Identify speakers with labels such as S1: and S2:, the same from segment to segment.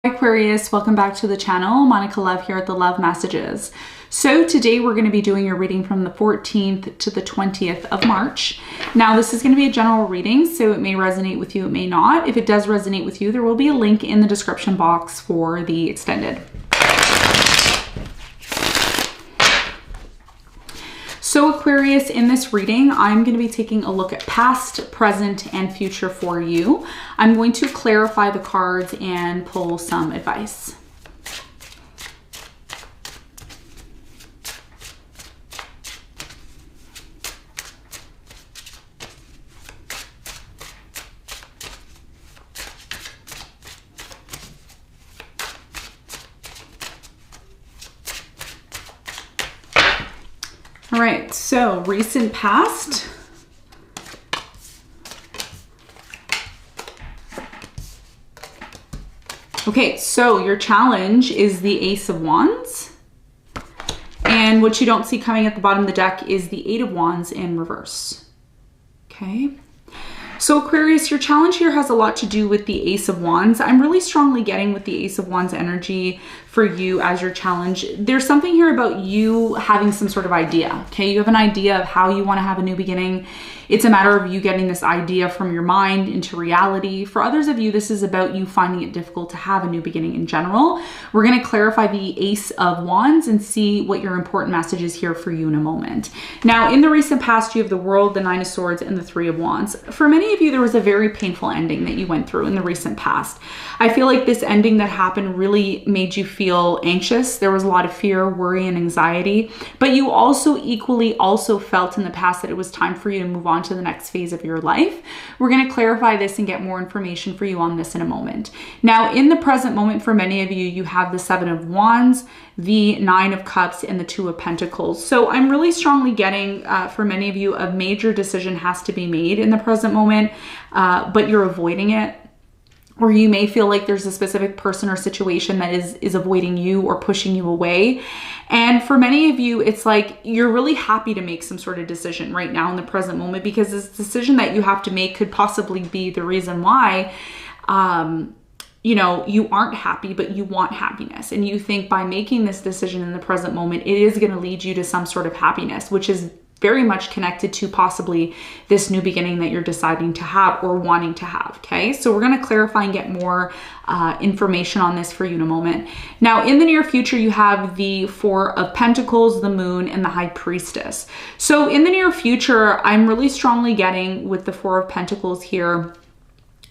S1: Aquarius, welcome back to the channel. Monica Love here at the Love Messages. So today we're going to be doing your reading from the 14th to the 20th of March. Now this is going to be a general reading, so it may resonate with you, it may not. If it does resonate with you, there will be a link in the description box for the extended. So Aquarius, in this reading, I'm going to be taking a look at past, present, and future for you. I'm going to clarify the cards and pull some advice. All right, so recent past. Okay, so your challenge is the Ace of Wands. And what you don't see coming at the bottom of the deck is the Eight of Wands in reverse. Okay. So Aquarius, your challenge here has a lot to do with the Ace of Wands. I'm really strongly getting with the Ace of Wands energy for you as your challenge. There's something here about you having some sort of idea, okay? You have an idea of how you want to have a new beginning. It's a matter of you getting this idea from your mind into reality. For others of you, this is about you finding it difficult to have a new beginning in general. We're going to clarify the Ace of Wands and see what your important message is here for you in a moment. Now, in the recent past, you have the World, the Nine of Swords, and the Three of Wands. For many of you, there was a very painful ending that you went through in the recent past. I feel like this ending that happened really made you feel anxious. There was a lot of fear, worry, and anxiety, but you also equally felt in the past that it was time for you to move on to the next phase of your life. We're going to clarify this and get more information for you on this in a moment. Now, in the present moment, for many of you, you have the Seven of Wands, the Nine of Cups, and the Two of Pentacles. So I'm really strongly getting, for many of you, a major decision has to be made in the present moment, but you're avoiding it. Or you may feel like there's a specific person or situation that is avoiding you or pushing you away. And for many of you, it's like you're really happy to make some sort of decision right now in the present moment, because this decision that you have to make could possibly be the reason why you know, you aren't happy, but you want happiness. And you think by making this decision in the present moment, it is going to lead you to some sort of happiness, which is very much connected to possibly this new beginning that you're deciding to have or wanting to have, okay? So we're going to clarify and get more information on this for you in a moment. Now, in the near future, you have the Four of Pentacles, the Moon, and the High Priestess. So in the near future, I'm really strongly getting with the Four of Pentacles here,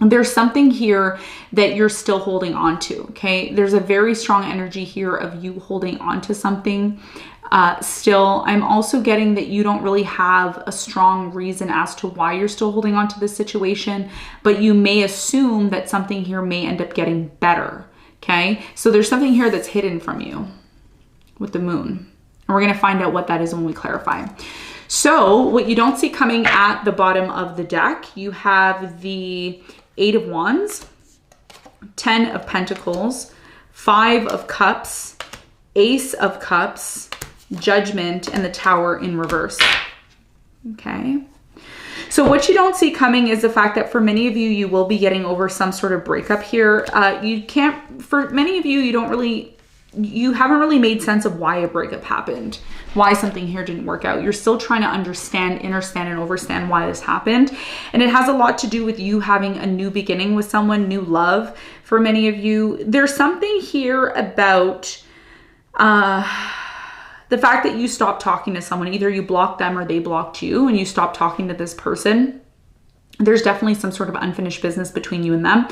S1: there's something here that you're still holding on to, okay? There's a very strong energy here of you holding on to something. Still, I'm also getting that you don't really have a strong reason as to why you're still holding on to this situation, but you may assume that something here may end up getting better, okay? So there's something here that's hidden from you with the Moon. And we're going to find out what that is when we clarify. So what you don't see coming at the bottom of the deck, you have the Eight of Wands, 10 of Pentacles, 5 of Cups, Ace of Cups, Judgment, and the Tower in reverse. Okay. So what you don't see coming is the fact that for many of you, you will be getting over some sort of breakup here. For many of you, you haven't really made sense of why a breakup happened, why something here didn't work out. You're still trying to understand, understand, and overstand why this happened. And it has a lot to do with you having a new beginning with someone, new love. For many of you, there's something here about the fact that you stopped talking to someone. Either you blocked them or they blocked you and you stopped talking to this person. There's definitely some sort of unfinished business between you and them.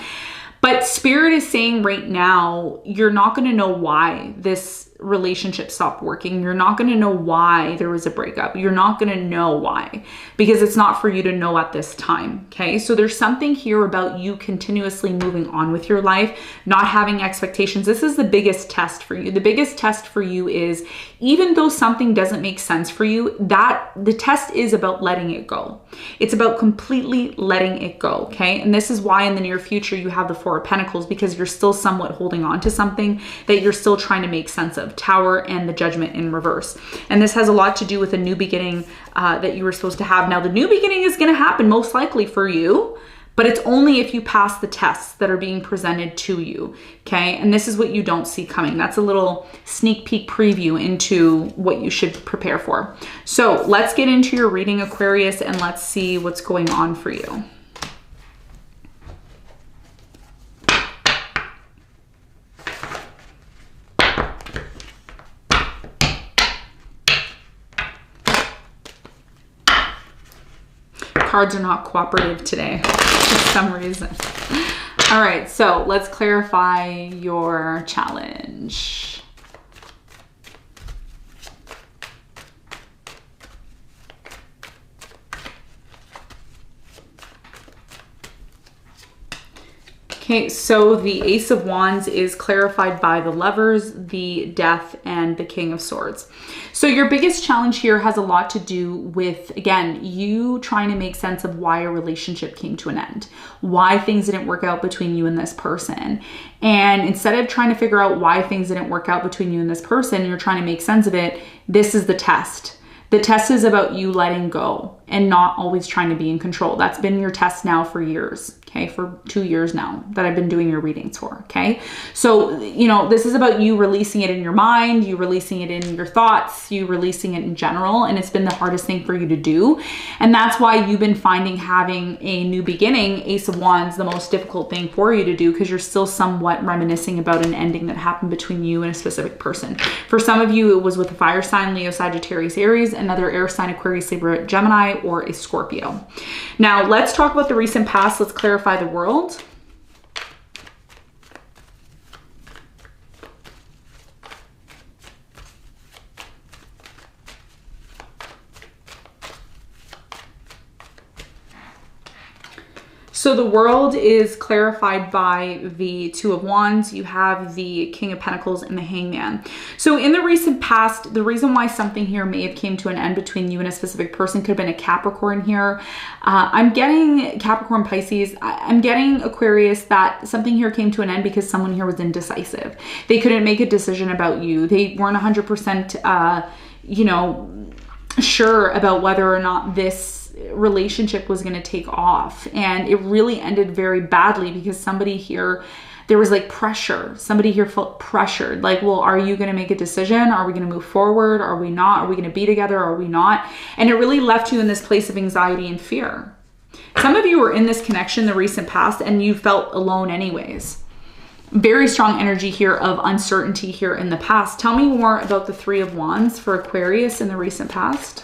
S1: But Spirit is saying right now, you're not going to know why this relationship stopped working. You're not going to know why there was a breakup. You're not going to know why, because it's not for you to know at this time. Okay. So there's something here about you continuously moving on with your life, not having expectations. This is the biggest test for you. The biggest test for you is, even though something doesn't make sense for you, that the test is about letting it go. It's about completely letting it go. Okay. And this is why in the near future, you have the Four of Pentacles, because you're still somewhat holding on to something that you're still trying to make sense of. Tower and the Judgment in reverse. And this has a lot to do with a new beginning that you were supposed to have. Now, the new beginning is going to happen most likely for you, But it's only if you pass the tests that are being presented to you, okay? And this is what you don't see coming. That's a little sneak peek preview into what you should prepare for. So let's get into your reading, Aquarius, and let's see what's going on for you. Cards are not cooperative today for some reason. All right, so let's clarify your challenge. Okay, so the Ace of Wands is clarified by the Lovers, the Death, and the King of Swords. So your biggest challenge here has a lot to do with, again, you trying to make sense of why a relationship came to an end, why things didn't work out between you and this person. And instead of trying to figure out why things didn't work out between you and this person, you're trying to make sense of it. This is the test. The test is about you letting go and not always trying to be in control. That's been your test now for years, okay? For 2 years now that I've been doing your readings for, okay? So, you know, this is about you releasing it in your mind, you releasing it in your thoughts, you releasing it in general, and it's been the hardest thing for you to do. And that's why you've been finding having a new beginning, Ace of Wands, the most difficult thing for you to do, because you're still somewhat reminiscing about an ending that happened between you and a specific person. For some of you, it was with a fire sign, Leo, Sagittarius, Aries, another air sign, Aquarius, Libra, Gemini, or a Scorpio. Now, let's talk about the recent past. Let's clarify the world. So the world is clarified by the Two of Wands. You have the King of Pentacles and the Hangman. So in the recent past, the reason why something here may have came to an end between you and a specific person could have been a Capricorn here. I'm getting Capricorn, Pisces. I'm getting Aquarius, that something here came to an end because someone here was indecisive. They couldn't make a decision about you. They weren't 100%, you know, sure about whether or not this relationship was going to take off, and it really ended very badly because somebody here, there was like pressure. Somebody here felt pressured, like, well, are you going to make a decision? Are we going to move forward? Are we not? Are we going to be together? Are we not? And it really left you in this place of anxiety and fear. Some of you were in this connection in the recent past and you felt alone anyways. Very strong energy here of uncertainty here in the past. Tell me more about the Three of Wands for Aquarius in the recent past.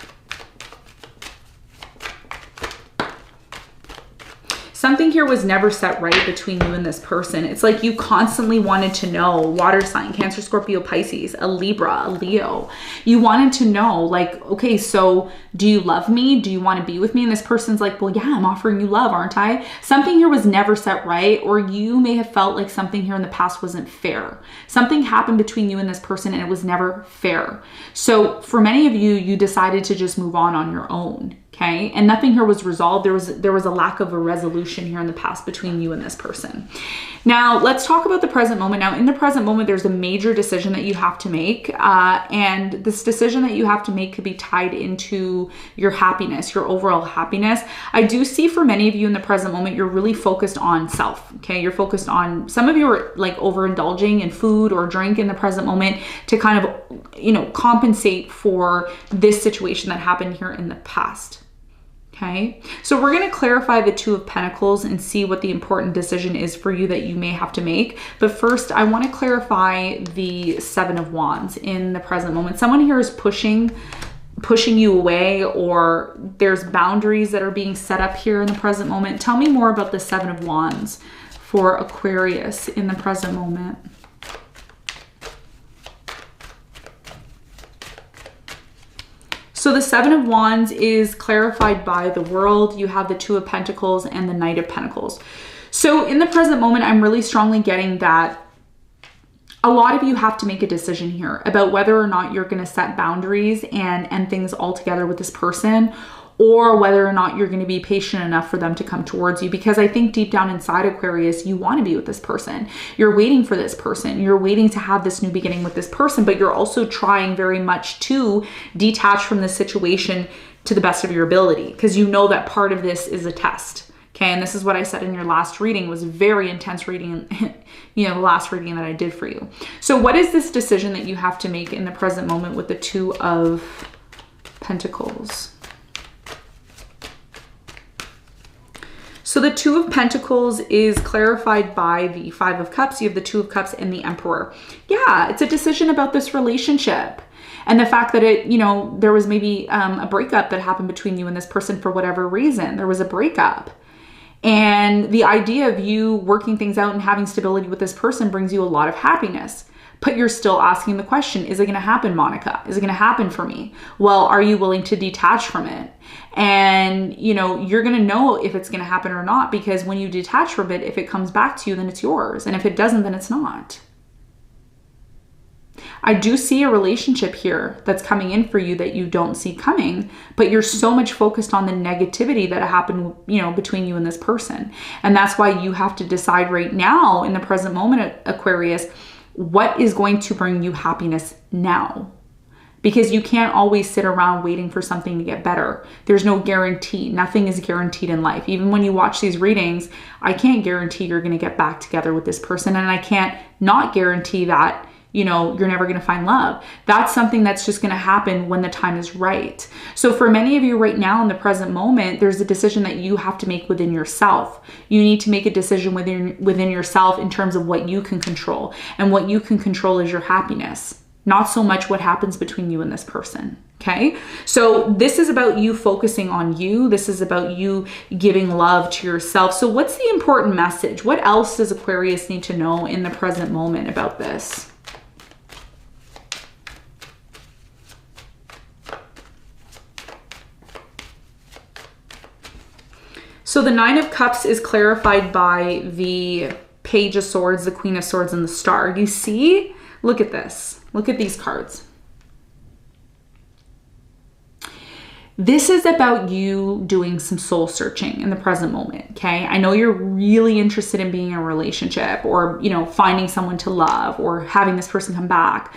S1: Something here was never set right between you and this person. It's like you constantly wanted to know, water sign, Cancer, Scorpio, Pisces, a Libra, a Leo. You wanted to know, like, okay, so do you love me? Do you want to be with me? And this person's like, well, yeah, I'm offering you love, aren't I? Something here was never set right, or you may have felt like something here in the past wasn't fair. Something happened between you and this person and it was never fair. So for many of you, you decided to just move on your own. Okay, and nothing here was resolved. There was a lack of a resolution here in the past between you and this person. Now, let's talk about the present moment. Now, in the present moment, there's a major decision that you have to make. And this decision that you have to make could be tied into your happiness, your overall happiness. I do see for many of you in the present moment, you're really focused on self. Okay, you're focused on, some of you are like overindulging in food or drink in the present moment to kind of, you know, compensate for this situation that happened here in the past. Okay, so we're going to clarify the Two of Pentacles and see what the important decision is for you that you may have to make. But first, I want to clarify the Seven of Wands in the present moment. Someone here is pushing you away, or there's boundaries that are being set up here in the present moment. Tell me more about the Seven of Wands for Aquarius in the present moment. So the Seven of Wands is clarified by the World. You have the Two of Pentacles and the Knight of Pentacles. So in the present moment, I'm really strongly getting that a lot of you have to make a decision here about whether or not you're going to set boundaries and end things altogether with this person, or whether or not you're going to be patient enough for them to come towards you. Because I think deep down inside, Aquarius, you want to be with this person. You're waiting for this person. You're waiting to have this new beginning with this person, but you're also trying very much to detach from the situation to the best of your ability, because you know that part of this is a test. Okay, and this is what I said in your last reading. It was a very intense reading, you know, the last reading that I did for you. So what is this decision that you have to make in the present moment with the Two of Pentacles? So the Two of Pentacles is clarified by the Five of Cups. You have the Two of Cups and the Emperor. Yeah, it's a decision about this relationship. And the fact that it, you know, there was maybe a breakup that happened between you and this person for whatever reason. There was a breakup. And the idea of you working things out and having stability with this person brings you a lot of happiness. But you're still asking the question, is it going to happen, Monica? Is it going to happen for me? Well, are you willing to detach from it? And, you know, you're going to know if it's going to happen or not, because when you detach from it, if it comes back to you, then it's yours. And if it doesn't, then it's not. I do see a relationship here that's coming in for you that you don't see coming, but you're so much focused on the negativity that happened, you know, between you and this person. And that's why you have to decide right now in the present moment, Aquarius, what is going to bring you happiness now? Because you can't always sit around waiting for something to get better. There's no guarantee. Nothing is guaranteed in life. Even when you watch these readings, I can't guarantee you're going to get back together with this person. And I can't not guarantee that, you know, you're never going to find love. That's something that's just going to happen when the time is right. So for many of you right now in the present moment, there's a decision that you have to make within yourself. You need to make a decision within yourself in terms of what you can control. And what you can control is your happiness, not so much what happens between you and this person. Okay, so this is about you focusing on you. This is about you giving love to yourself. So what's the important message? What else does Aquarius need to know in the present moment about this? So the Nine of Cups is clarified by the Page of Swords, the Queen of Swords, and the Star. You see? Look at this. Look at these cards. This is about you doing some soul searching in the present moment, okay? I know you're really interested in being in a relationship or, you know, finding someone to love or having this person come back.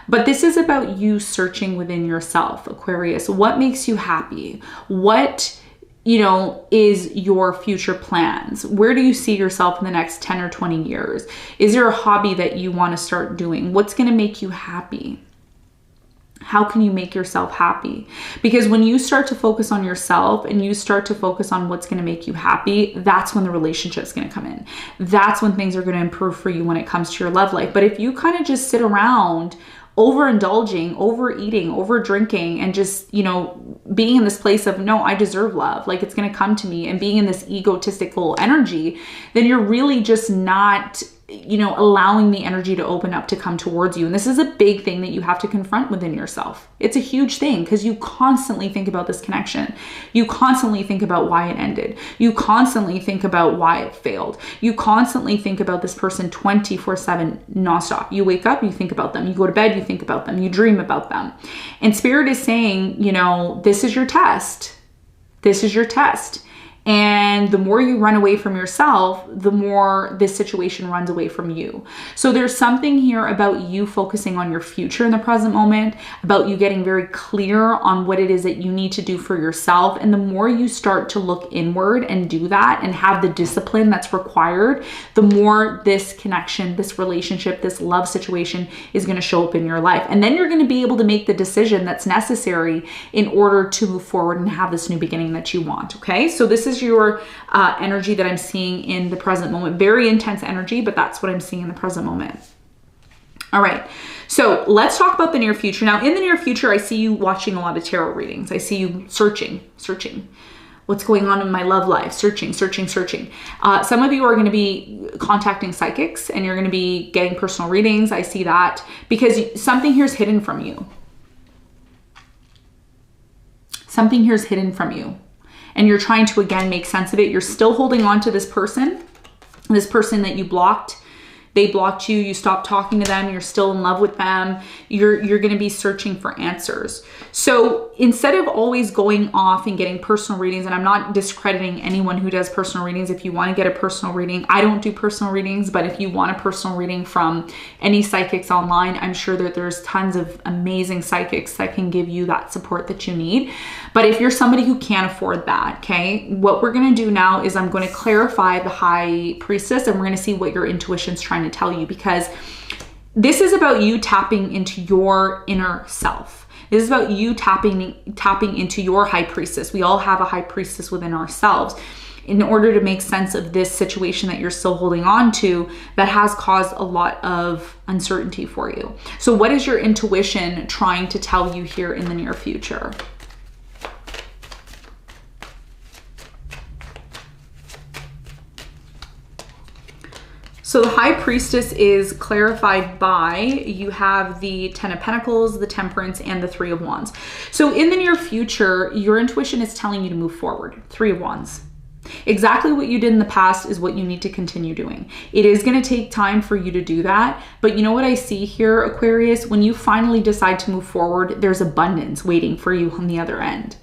S1: But this is about you searching within yourself, Aquarius. What makes you happy? What, you know, is your future plans? Where do you see yourself in the next 10 or 20 years? Is there a hobby that you want to start doing? What's going to make you happy? How can you make yourself happy? Because when you start to focus on yourself and you start to focus on what's going to make you happy, that's when the relationship is going to come in. That's when things are going to improve for you when it comes to your love life. But if you kind of just sit around overindulging, overeating, over drinking, and just, you know, being in this place of, no, I deserve love, like it's going to come to me, and being in this egotistical energy, then you're really just not, you know, allowing the energy to open up to come towards you. And this is a big thing that you have to confront within yourself. It's a huge thing because you constantly think about this connection. You constantly think about why it ended. You constantly think about why it failed. You constantly think about this person 24/7 nonstop. You wake up, you think about them. You go to bed, you think about them. You dream about them. And Spirit is saying, you know, this is your test. This is your test. And the more you run away from yourself, the more this situation runs away from you. So there's something here about you focusing on your future in the present moment, about you getting very clear on what it is that you need to do for yourself. And the more you start to look inward and do that and have the discipline that's required, the more this connection, this relationship, this love situation is going to show up in your life. And then you're going to be able to make the decision that's necessary in order to move forward and have this new beginning that you want. Okay, so this is your energy that I'm seeing in the present moment. Very intense energy, but that's what I'm seeing in the present moment. All right, so let's talk about the near future. Now, in the near future, I see you watching a lot of tarot readings. I see you searching. What's going on in my love life? Searching. Some of you are going to be contacting psychics and you're going to be getting personal readings. I see that because something here is hidden from you. Something here is hidden from you. And you're trying to, again, make sense of it. You're still holding on to this person that you blocked, they blocked you, you stopped talking to them, you're still in love with them, you're going to be searching for answers. So instead of always going off and getting personal readings, and I'm not discrediting anyone who does personal readings. If you want to get a personal reading, I don't do personal readings, but if you want a personal reading from any psychics online, I'm sure that there's tons of amazing psychics that can give you that support that you need. But if you're somebody who can't afford that, okay, what we're going to do now is I'm going to clarify the High Priestess, and we're going to see what your intuition's trying to tell you, because this is about you tapping into your inner self. This is about you tapping into your High Priestess. We all have a High Priestess within ourselves, in order to make sense of this situation that you're still holding on to that has caused a lot of uncertainty for you. So what is your intuition trying to tell you here in the near future? So the High Priestess is clarified by, you have the Ten of Pentacles, the Temperance, and the Three of Wands. So in the near future, your intuition is telling you to move forward. Three of Wands. Exactly what you did in the past is what you need to continue doing. It is going to take time for you to do that. But you know what I see here, Aquarius? When you finally decide to move forward, there's abundance waiting for you on the other end.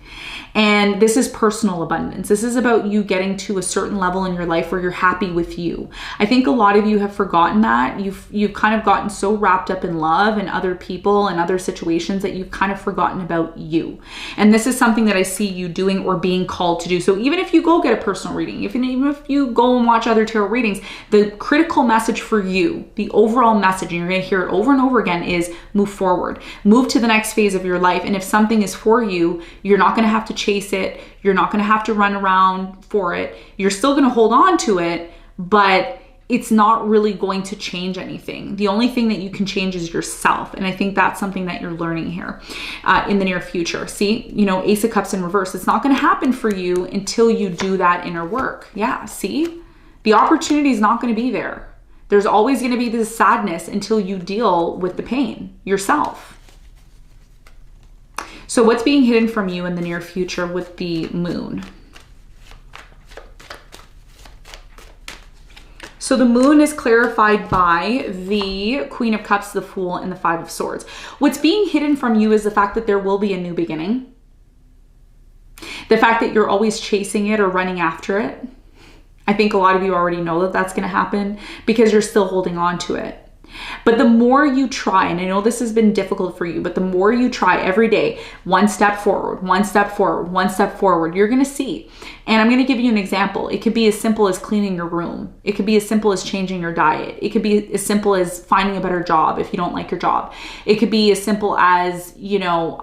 S1: And this is personal abundance. This is about you getting to a certain level in your life where you're happy with you. I think a lot of you have forgotten that. You've kind of gotten so wrapped up in love and other people and other situations that you've kind of forgotten about you. And this is something that I see you doing or being called to do. So even if you go get a personal reading, even if you go and watch other tarot readings, the critical message for you, the overall message, and you're going to hear it over and over again, is move forward. Move to the next phase of your life. And if something is for you, you're not going to have to chase it. You're not going to have to run around for it. You're still going to hold on to it, but it's not really going to change anything. The only thing that you can change is yourself. And I think that's something that you're learning here in the near future. See, you know, Ace of Cups in reverse. It's not going to happen for you until you do that inner work. Yeah, see? The opportunity is not going to be there. There's always going to be this sadness until you deal with the pain yourself. So what's being hidden from you in the near future with the moon? So the moon is clarified by the Queen of Cups, the Fool, and the Five of Swords. What's being hidden from you is the fact that there will be a new beginning. The fact that you're always chasing it or running after it. I think a lot of you already know that that's going to happen because you're still holding on to it. But the more you try, and I know this has been difficult for you, but the more you try every day, one step forward, one step forward, one step forward, you're going to see. And I'm going to give you an example. It could be as simple as cleaning your room. It could be as simple as changing your diet. It could be as simple as finding a better job if you don't like your job. It could be as simple as, you know,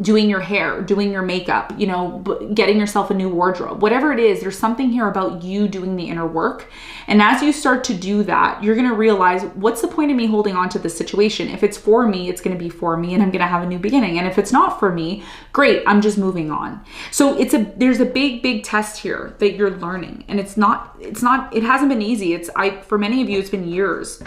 S1: doing your hair, doing your makeup, you know, getting yourself a new wardrobe. Whatever it is, there's something here about you doing the inner work. And as you start to do that, you're going to realize, what's the point of me holding on to this situation? If it's for me, it's going to be for me and I'm going to have a new beginning. And if it's not for me, great, I'm just moving on. So there's a big test here that you're learning. And it hasn't been easy. For many of you, it's been years,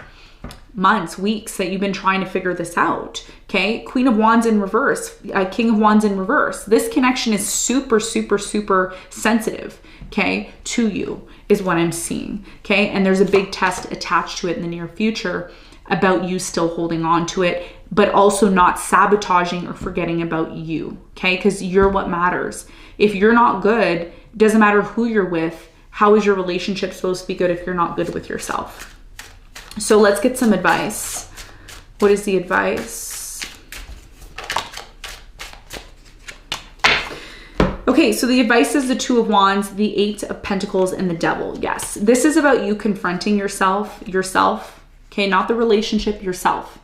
S1: months, weeks that you've been trying to figure this out. Okay. Queen of Wands in reverse, King of Wands in reverse. This connection is super, super, super sensitive. Okay. To you is what I'm seeing. Okay. And there's a big test attached to it in the near future about you still holding on to it, but also not sabotaging or forgetting about you. Okay. Because you're what matters. If you're not good, doesn't matter who you're with. How is your relationship supposed to be good if you're not good with yourself? So let's get some advice. What is the advice? Okay, so the advice is the Two of Wands, the Eight of Pentacles, and the Devil. Yes, this is about you confronting yourself, okay, not the relationship, yourself.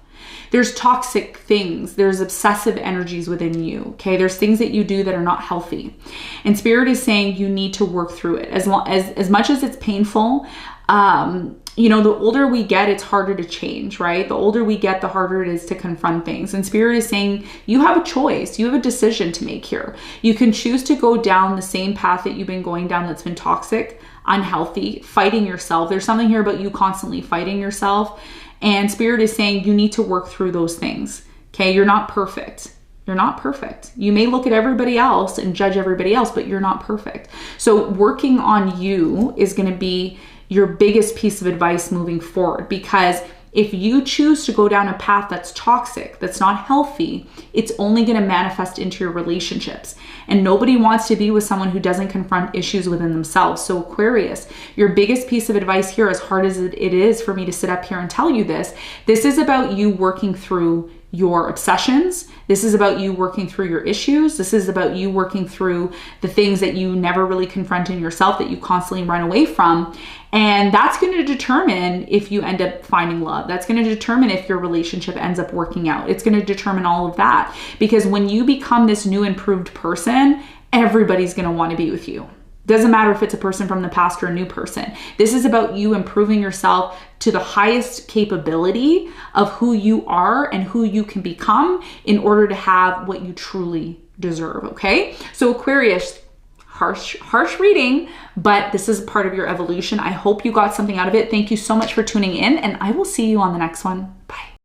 S1: There's toxic things, there's obsessive energies within you, okay? There's things that you do that are not healthy. And Spirit is saying you need to work through it. As much as it's painful, you know, the older we get, it's harder to change, right? The older we get, the harder it is to confront things. And Spirit is saying you have a choice. You have a decision to make here. You can choose to go down the same path that you've been going down that's been toxic, unhealthy, fighting yourself. There's something here about you constantly fighting yourself. And Spirit is saying you need to work through those things, okay? You're not perfect. You're not perfect. You may look at everybody else and judge everybody else, but you're not perfect. So working on you is going to be, your biggest piece of advice moving forward, because if you choose to go down a path that's toxic, that's not healthy, it's only going to manifest into your relationships. And nobody wants to be with someone who doesn't confront issues within themselves. So Aquarius, your biggest piece of advice here, as hard as it is for me to sit up here and tell you this is about you working through your obsessions. This is about you working through your issues. This is about you working through the things that you never really confront in yourself, that you constantly run away from. And that's going to determine if you end up finding love. That's going to determine if your relationship ends up working out. It's going to determine all of that. Because when you become this new improved person, everybody's going to want to be with you. Doesn't matter if it's a person from the past or a new person. This is about you improving yourself to the highest capability of who you are and who you can become in order to have what you truly deserve, okay? So Aquarius, harsh reading, but this is part of your evolution. I hope you got something out of it. Thank you so much for tuning in, and I will see you on the next one. Bye.